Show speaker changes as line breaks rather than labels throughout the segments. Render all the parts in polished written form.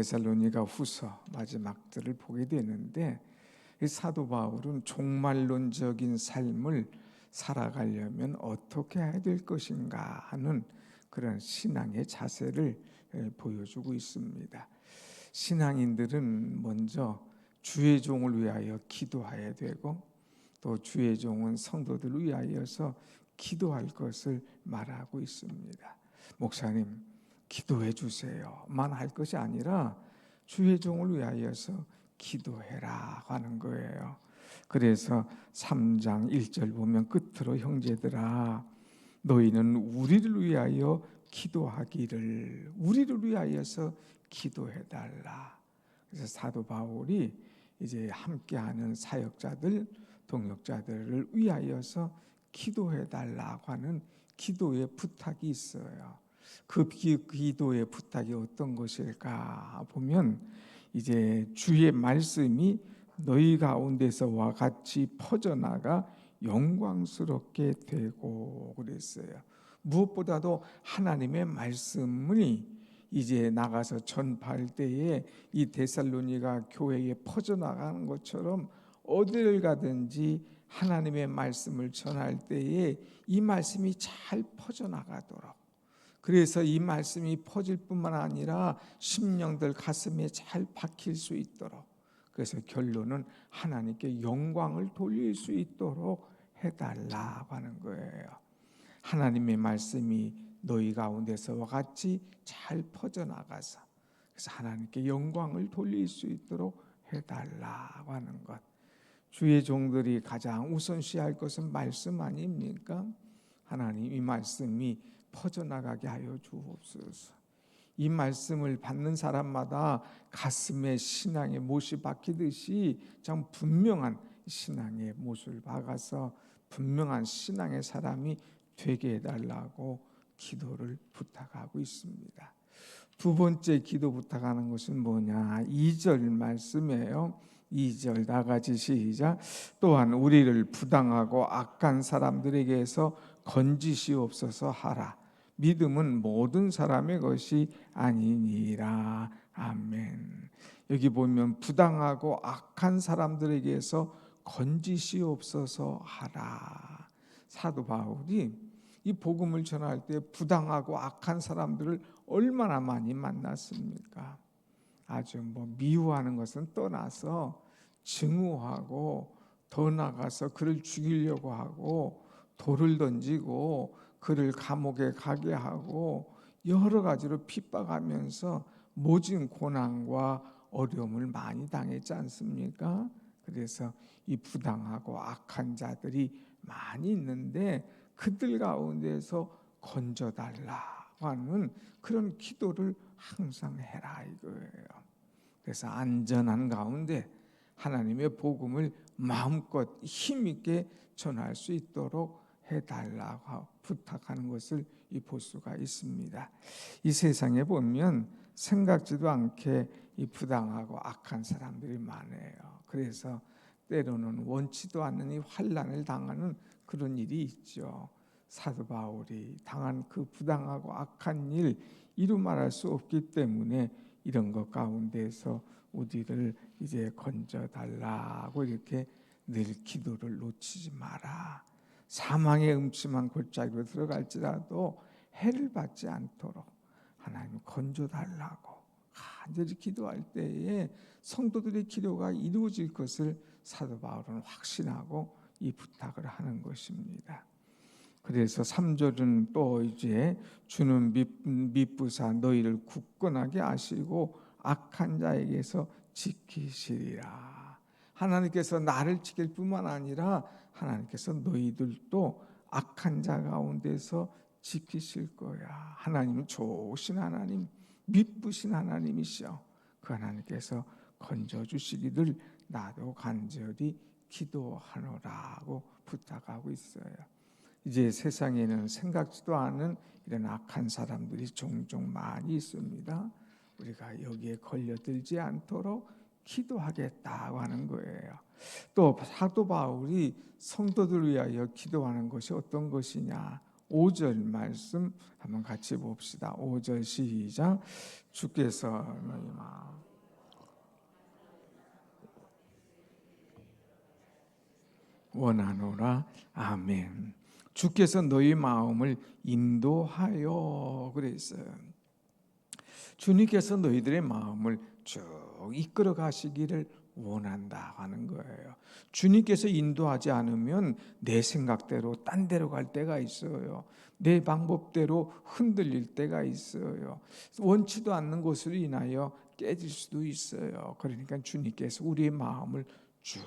데살로니가 후서 마지막들을 보게 되는데, 이 사도 바울은 종말론적인 삶을 살아가려면 어떻게 해야 될 것인가 하는 그런 신앙의 자세를 보여주고 있습니다. 신앙인들은 먼저 주의 종을 위하여 기도해야 되고, 또 주의 종은 성도들을 위하여서 기도할 것을 말하고 있습니다. 목사님, 기도해 주세요만 할 것이 아니라 주의 종을 위하여서 기도해라 하는 거예요. 그래서 3장 1절 보면 끝으로 형제들아 너희는 우리를 위하여 기도하기를, 우리를 위하여서 기도해달라. 그래서 사도 바울이 이제 함께하는 사역자들, 동역자들을 위하여서 기도해달라고 하는 기도의 부탁이 있어요. 그 기도의 부탁이 어떤 것일까 보면, 이제 주의 말씀이 너희 가운데서와 같이 퍼져나가 영광스럽게 되고 그랬어요. 무엇보다도 하나님의 말씀이 이제 나가서 전파할 때에 이 데살로니가 교회에 퍼져나가는 것처럼 어디를 가든지 하나님의 말씀을 전할 때에 이 말씀이 잘 퍼져나가도록, 그래서 이 말씀이 퍼질 뿐만 아니라 심령들 가슴에 잘 박힐 수 있도록, 그래서 결론은 하나님께 영광을 돌릴 수 있도록 해달라고 하는 거예요. 하나님의 말씀이 너희 가운데서와 같이 잘 퍼져나가서 그래서 하나님께 영광을 돌릴 수 있도록 해달라고 하는 것. 주의 종들이 가장 우선시할 것은 말씀 아닙니까? 하나님, 이 말씀이 퍼져나가게 하여 주옵소서. 이 말씀을 받는 사람마다 가슴에 신앙의 못이 박히듯이 참 분명한 신앙의 못을 박아서 분명한 신앙의 사람이 되게 해달라고 기도를 부탁하고 있습니다. 두 번째 기도 부탁하는 것은 뭐냐? 2절 말씀이에요. 2절 다 같이 시작. 또한 우리를 부당하고 악한 사람들에게서 건지시옵소서 하라. 믿음은 모든 사람의 것이 아니니라. 아멘. 여기 보면 부당하고 악한 사람들에게서 건지시옵소서 하라. 사도 바울이 이 복음을 전할 때 부당하고 악한 사람들을 얼마나 많이 만났습니까? 아주 미워하는 것은 떠나서 증오하고, 더 나가서 그를 죽이려고 하고, 돌을 던지고 그를 감옥에 가게 하고 여러 가지로 핍박하면서 모진 고난과 어려움을 많이 당했지 않습니까? 그래서 이 부당하고 악한 자들이 많이 있는데 그들 가운데서 건져달라고 하는 그런 기도를 항상 해라 이거예요. 그래서 안전한 가운데 하나님의 복음을 마음껏 힘있게 전할 수 있도록 해달라고 부탁하는 것을 볼 수가 있습니다. 이 세상에 보면 생각지도 않게 이 부당하고 악한 사람들이 많아요. 그래서 때로는 원치도 않는 이 환난을 당하는 그런 일이 있죠. 사도 바울이 당한 그 부당하고 악한 일 이루 말할 수 없기 때문에 이런 것 가운데서 우리를 이제 건져달라고 이렇게 늘 기도를 놓치지 마라. 사망의 음침한 골짜기로 들어갈지라도 해를 받지 않도록 하나님 건져달라고 간절히 기도할 때에 성도들의 기도가 이루어질 것을 사도 바울은 확신하고 이 부탁을 하는 것입니다. 그래서 3절은 또 이제 주는 미쁘사 너희를 굳건하게 하시고 악한 자에게서 지키시리라. 하나님께서 나를 지킬 뿐만 아니라 하나님께서 너희들도 악한 자 가운데서 지키실 거야. 하나님은 좋으신 하나님, 미쁘신 하나님이시오. 그 하나님께서 건져주시기를 나도 간절히 기도하노라고 부탁하고 있어요. 이제 세상에는 생각지도 않은 이런 악한 사람들이 종종 많이 있습니다. 우리가 여기에 걸려들지 않도록 기도하겠다고 하는 거예요. 또 사도 바울이 성도들을 위하여 기도하는 것이 어떤 것이냐? 5절 말씀 한번 같이 봅시다. 5절 시작. 주께서 너희 마음 원하노라. 아멘. 주께서 너희 마음을 인도하여 그랬어요. 주님께서 너희들의 마음을 쭉 이끌어 가시기를 원한다 하는 거예요. 주님께서 인도하지 않으면 내 생각대로 딴 데로 갈 때가 있어요. 내 방법대로 흔들릴 때가 있어요. 원치도 않는 것으로 인하여 깨질 수도 있어요. 그러니까 주님께서 우리의 마음을 쭉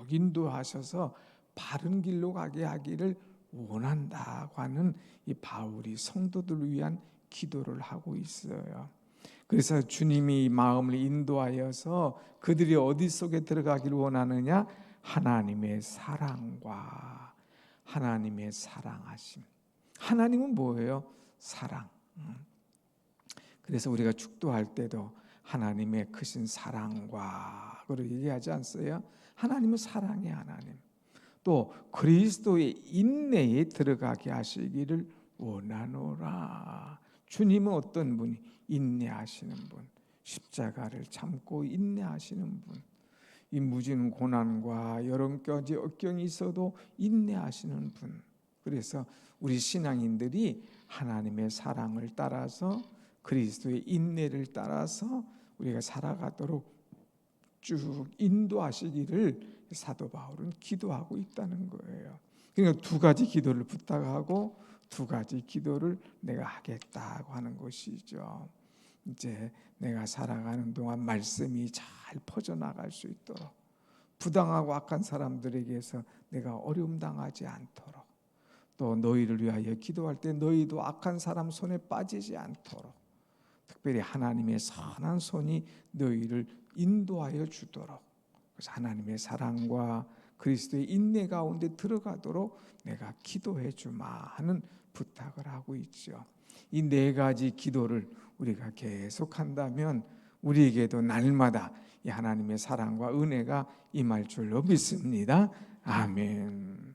인도하셔서 바른 길로 가게 하기를 원한다고 하는 이 바울이 성도들을 위한 기도를 하고 있어요. 그래서 주님이 마음을 인도하여서 그들이 어디 속에 들어가기를 원하느냐? 하나님의 사랑과 하나님의 사랑하심. 하나님은 뭐예요? 사랑. 그래서 우리가 축도할 때도 하나님의 크신 사랑과 그렇게 얘기하지 않어요? 하나님은 사랑의 하나님. 또 그리스도의 인내에 들어가게 하시기를 원하노라. 주님은 어떤 분이? 인내하시는 분, 십자가를 참고 인내하시는 분, 이 무진 고난과 여러 가지 억경이 있어도 인내하시는 분. 그래서 우리 신앙인들이 하나님의 사랑을 따라서 그리스도의 인내를 따라서 우리가 살아가도록 쭉 인도하시기를 사도 바울은 기도하고 있다는 거예요. 그러니까 두 가지 기도를 부탁하고 두 가지 기도를 내가 하겠다고 하는 것이죠. 이제 내가 살아가는 동안 말씀이 잘 퍼져나갈 수 있도록, 부당하고 악한 사람들에게서 내가 어려움 당하지 않도록, 또 너희를 위하여 기도할 때 너희도 악한 사람 손에 빠지지 않도록 특별히 하나님의 선한 손이 너희를 인도하여 주도록, 그래서 하나님의 사랑과 그리스도의 인내 가운데 들어가도록 내가 기도해 주마 하는 부탁을 하고 있죠. 이 네 가지 기도를 우리가 계속한다면 우리에게도 날마다 이 하나님의 사랑과 은혜가 임할 줄로 믿습니다. 아멘.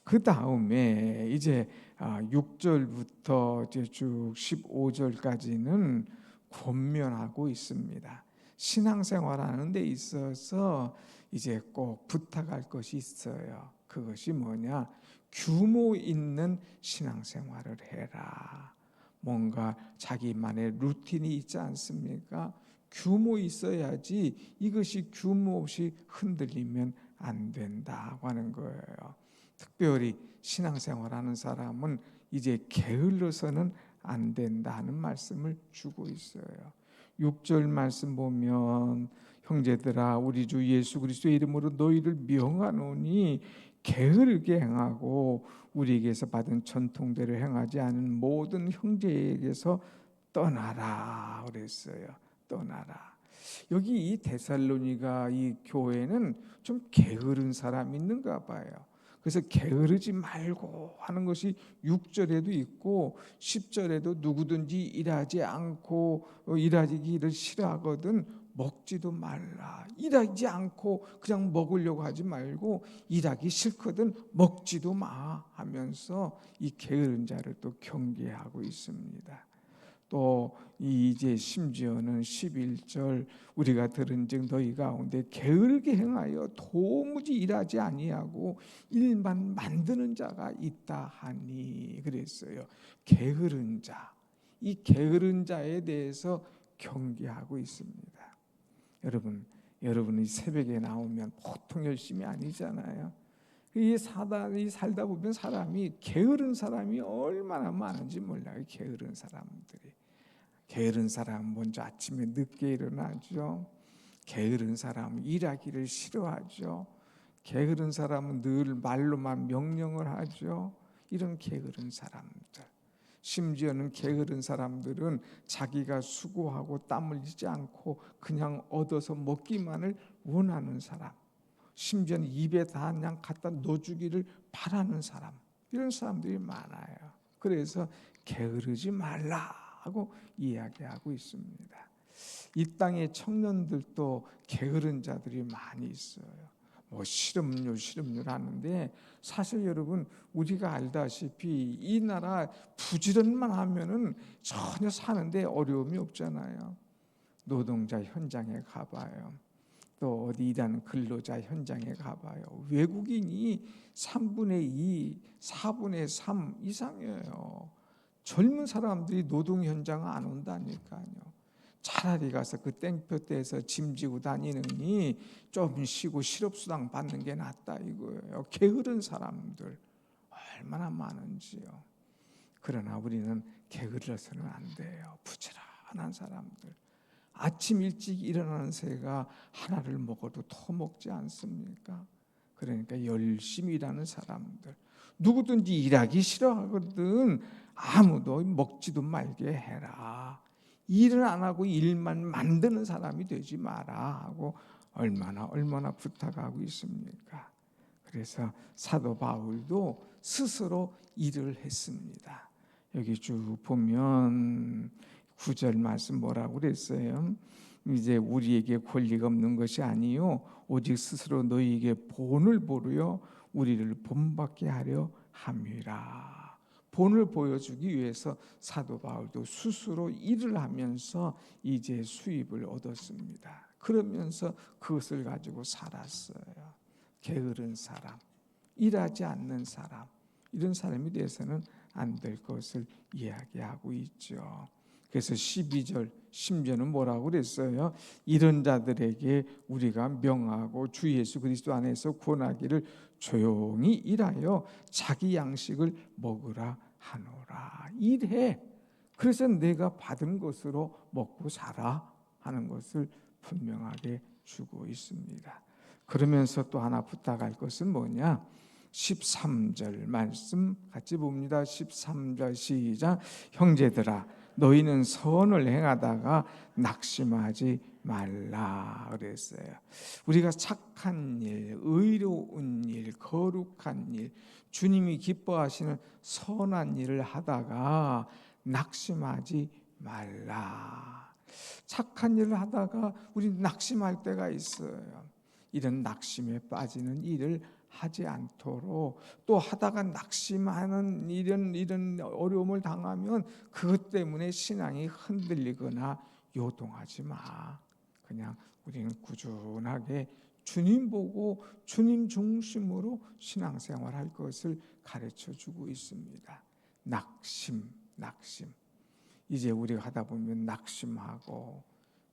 그 다음에 이제 6절부터 이제 쭉 15절까지는 권면하고 있습니다. 신앙생활하는 데 있어서 이제 꼭 부탁할 것이 있어요. 그것이 뭐냐? 규모 있는 신앙생활을 해라. 뭔가 자기만의 루틴이 있지 않습니까? 규모 있어야지 이것이 규모 없이 흔들리면 안 된다고 하는 거예요. 특별히 신앙생활하는 사람은 이제 게을러서는 안 된다는 말씀을 주고 있어요. 6절 말씀 보면 형제들아 우리 주 예수 그리스도의 이름으로 너희를 명하노니 게으르게 행하고 우리에게서 받은 전통대로 행하지 않은 모든 형제에게서 떠나라 그랬어요. 떠나라. 여기 이 데살로니가 이 교회는 좀 게으른 사람이 있는가 봐요. 그래서 게으르지 말고 하는 것이 6절에도 있고 10절에도 누구든지 일하지 않고 일하기를 싫어하거든 먹지도 말라. 일하지 않고 그냥 먹으려고 하지 말고 일하기 싫거든 먹지도 마 하면서 이 게으른 자를 또 경계하고 있습니다. 또 이제 심지어는 11절 우리가 들은즉 너희 가운데 게으르게 행하여 도무지 일하지 아니하고 일만 만드는 자가 있다 하니 그랬어요. 게으른 자, 이 게으른 자에 대해서 경계하고 있습니다. 여러분이 새벽에 나오면 보통 열심히 아니잖아요. 이 살다 보면 사람이 게으른 사람이 얼마나 많은지 몰라요. 게으른 사람들이. 게으른 사람은 먼저 아침에 늦게 일어나죠. 게으른 사람은 일하기를 싫어하죠. 게으른 사람은 늘 말로만 명령을 하죠. 이런 게으른 사람들. 심지어는 게으른 사람들은 자기가 수고하고 땀 흘리지 않고 그냥 얻어서 먹기만을 원하는 사람. 심지어는 입에 다 그냥 갖다 넣어주기를 바라는 사람. 이런 사람들이 많아요. 그래서 게으르지 말라 하고 이야기하고 있습니다. 이 땅의 청년들도 게으른 자들이 많이 있어요. 뭐 실업률 하는데 사실 여러분 우리가 알다시피 이 나라 부지런만 하면은 전혀 사는데 어려움이 없잖아요. 노동자 현장에 가봐요. 또 어디 일하는 근로자 현장에 가봐요. 외국인이 3분의 2, 4분의 3 이상이에요. 젊은 사람들이 노동 현장 안 온다니까요. 차라리 가서 그 땡볕 대에서 짐 지고 다니느니 좀 쉬고 실업수당 받는 게 낫다 이거예요. 게으른 사람들 얼마나 많은지요. 그러나 우리는 게을러서는 안 돼요. 부지런한 사람들. 아침 일찍 일어나는 새가 하나를 먹어도 더 먹지 않습니까? 그러니까 열심히 일하는 사람들. 누구든지 일하기 싫어하거든 아무도 먹지도 말게 해라. 일을 안 하고 일만 만드는 사람이 되지 마라 하고 얼마나 부탁하고 있습니까? 그래서 사도 바울도 스스로 일을 했습니다. 여기 쭉 보면 9절 말씀 뭐라고 그랬어요? 이제 우리에게 권리가 없는 것이 아니요 오직 스스로 너희에게 본을 보르여 우리를 본받게 하려 함이라. 본을 보여주기 위해서 사도 바울도 스스로 일을 하면서 이제 수입을 얻었습니다. 그러면서 그것을 가지고 살았어요. 게으른 사람, 일하지 않는 사람, 이런 사람이 돼서는 안 될 것을 이야기하고 있죠. 그래서 12절, 10절은 뭐라고 그랬어요? 이런 자들에게 우리가 명하고 주 예수 그리스도 안에서 구원하기를 조용히 일하여 자기 양식을 먹으라 하노라. 일해. 그래서 내가 받은 것으로 먹고 살아 하는 것을 분명하게 주고 있습니다. 그러면서 또 하나 부탁할 것은 뭐냐? 13절 말씀 같이 봅니다. 13절 시작. 형제들아 너희는 선을 행하다가 낙심하지 말라 그랬어요. 우리가 착한 일, 의로운 일, 거룩한 일, 주님이 기뻐하시는 선한 일을 하다가 낙심하지 말라. 착한 일을 하다가 우리 낙심할 때가 있어요. 이런 낙심에 빠지는 일을 하지 않도록, 또 하다가 낙심하는 이런 어려움을 당하면 그것 때문에 신앙이 흔들리거나 요동하지 마. 그냥 우리는 꾸준하게 주님 보고 주님 중심으로 신앙생활할 것을 가르쳐주고 있습니다. 낙심. 이제 우리가 하다 보면 낙심하고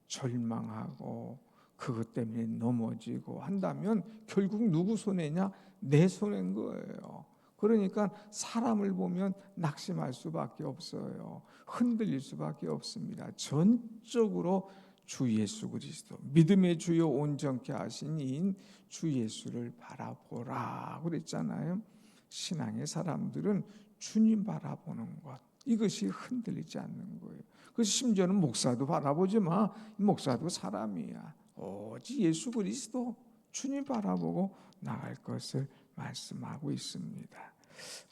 절망하고 그것 때문에 넘어지고 한다면 결국 누구 손해냐? 내 손해인 거예요. 그러니까 사람을 보면 낙심할 수밖에 없어요. 흔들릴 수밖에 없습니다. 전적으로 주 예수 그리스도, 믿음의 주요 온전케 하신 이인 주 예수를 바라보라 그랬잖아요. 신앙의 사람들은 주님 바라보는 것, 이것이 흔들리지 않는 거예요. 그래서 심지어는 목사도 바라보지 마. 목사도 사람이야. 오직 예수 그리스도 주님 바라보고 나갈 것을 말씀하고 있습니다.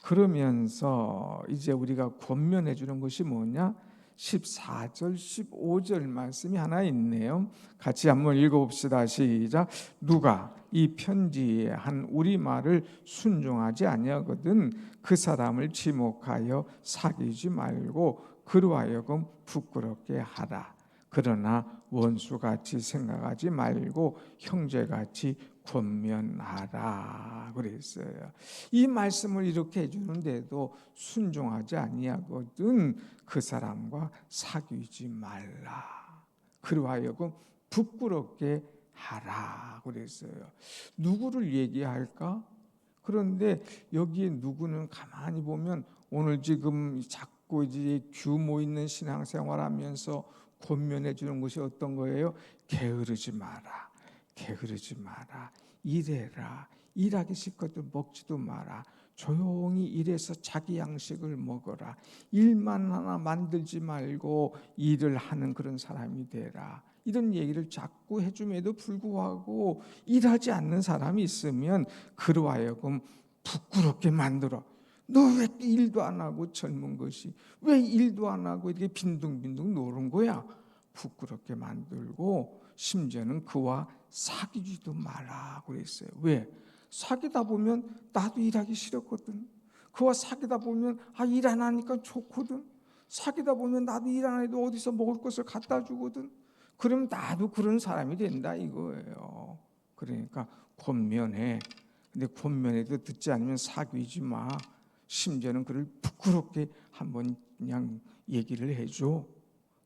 그러면서 이제 우리가 권면해 주는 것이 뭐냐? 14절, 15절 말씀이 하나 있네요. 같이 한번 읽어봅시다. 시작. 누가 이 편지에 한 우리 말을 순종하지 아니하거든 그 사람을 지목하여 사귀지 말고 그로 하여금 부끄럽게 하라. 그러나 원수같이 생각하지 말고 형제같이 권면하라 그랬어요. 이 말씀을 이렇게 해주는데도 순종하지 아니하거든 그 사람과 사귀지 말라. 그로 하여금 부끄럽게 하라 그랬어요. 누구를 얘기할까? 그런데 여기에 누구는 가만히 보면 오늘 지금 자꾸 이제 규모 있는 신앙생활하면서 권면해 주는 것이 어떤 거예요? 게으르지 마라. 일해라. 일하기 싫거든 먹지도 마라. 조용히 일해서 자기 양식을 먹어라. 일만 하나 만들지 말고 일을 하는 그런 사람이 되라. 이런 얘기를 자꾸 해줌에도 불구하고 일하지 않는 사람이 있으면 그로 하여금 부끄럽게 만들어. 너 왜 일도 안 하고 젊은 것이 왜 일도 안 하고 이렇게 빈둥빈둥 노는 거야? 부끄럽게 만들고 심지어는 그와 사귀지도 말라 그랬어요. 왜? 사귀다 보면 나도 일하기 싫었거든. 그와 사귀다 보면 일 안 하니까 좋거든. 사귀다 보면 나도 일 안 해도 어디서 먹을 것을 갖다 주거든. 그럼 나도 그런 사람이 된다 이거예요. 그러니까 권면해. 근데 권면해도 듣지 않으면 사귀지 마. 심지어는 그를 부끄럽게 한번 그냥 얘기를 해줘.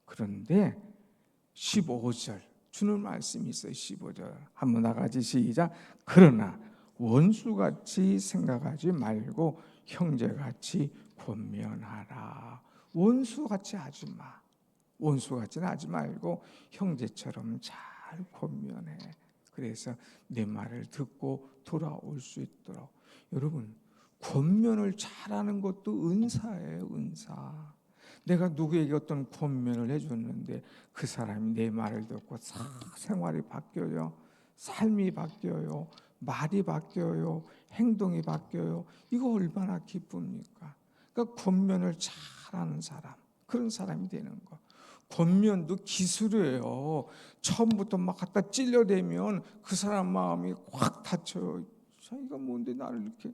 그런데 15절 주는 말씀이 있어요. 15절 한번 나가지 시작. 그러나 원수같이 생각하지 말고 형제같이 권면하라. 원수같이 하지 마. 원수같이는 하지 말고 형제처럼 잘 권면해. 그래서 내 말을 듣고 돌아올 수 있도록. 여러분, 권면을 잘하는 것도 은사예요. 은사. 내가 누구에게 어떤 권면을 해줬는데 그 사람이 내 말을 듣고 생활이 바뀌어요. 삶이 바뀌어요. 말이 바뀌어요. 행동이 바뀌어요. 이거 얼마나 기쁩니까? 그러니까 권면을 잘하는 사람, 그런 사람이 되는 거. 권면도 기술이에요. 처음부터 막 갖다 찔러대면 그 사람 마음이 확 다쳐요. 이거 뭔데 나를 이렇게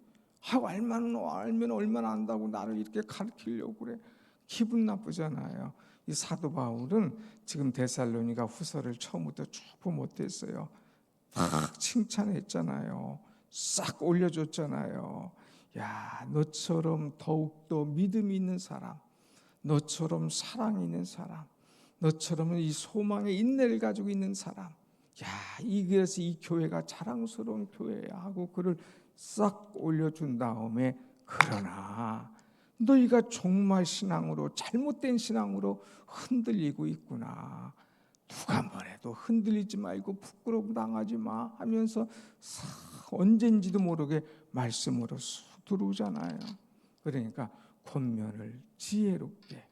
알면 얼마나 안다고 나를 이렇게 가르치려고 그래. 기분 나쁘잖아요. 이 사도 바울은 지금 데살로니가 후서를 처음부터 쭉 못했어요. 막 칭찬했잖아요. 싹 올려줬잖아요. 야, 너처럼 더욱더 믿음이 있는 사람, 너처럼 사랑이 있는 사람, 너처럼 이 소망의 인내를 가지고 있는 사람, 야, 그래서 이 교회가 자랑스러운 교회야 하고 그를 싹 올려준 다음에 그러나 너희가 정말 신앙으로 잘못된 신앙으로 흔들리고 있구나. 누가 뭐래도 흔들리지 말고 부끄러움 당하지 마 하면서 언젠지도 모르게 말씀으로 쑥 들어오잖아요. 그러니까 권면을 지혜롭게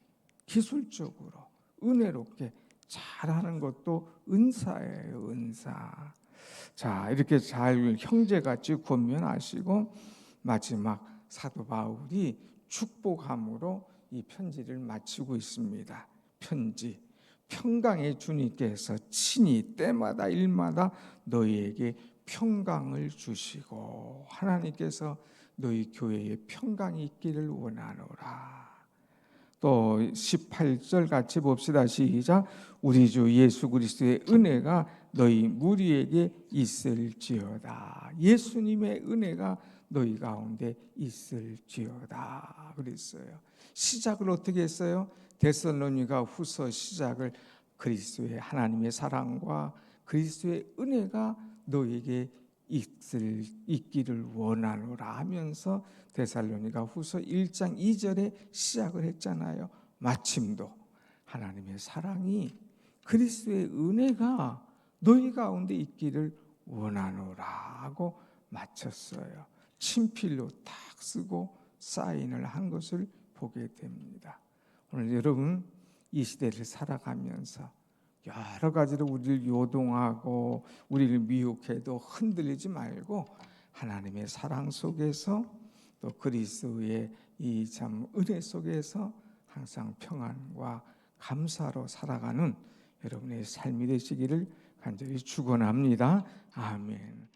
기술적으로 은혜롭게 잘하는 것도 은사예요. 은사. 자, 이렇게 잘 형제같이 권면하시고 마지막 사도 바울이 축복함으로 이 편지를 마치고 있습니다. 편지. 평강의 주님께서 친히 때마다 일마다 너희에게 평강을 주시고 하나님께서 너희 교회에 평강이 있기를 원하노라. 또 18절 같이 봅시다. 시작. 우리 주 예수 그리스도의 은혜가 너희 무리에게 있을지어다. 예수님의 은혜가 너희 가운데 있을지어다 그랬어요. 시작을 어떻게 했어요? 데살로니가 후서 시작을 그리스도의 하나님의 사랑과 그리스도의 은혜가 너에게 있기를 원하노라 하면서 데살로니가 후서 1장 2절에 시작을 했잖아요. 마침도 하나님의 사랑이 그리스도의 은혜가 너희 가운데 있기를 원하노라 하고 마쳤어요. 친필로 딱 쓰고 사인을 한 것을 보게 됩니다. 오늘 여러분 이 시대를 살아가면서 여러 가지로 우리를 요동하고 우리를 미혹해도 흔들리지 말고 하나님의 사랑 속에서 또 그리스도의 이 참 은혜 속에서 항상 평안과 감사로 살아가는 여러분의 삶이 되시기를 간절히 축원합니다. 아멘.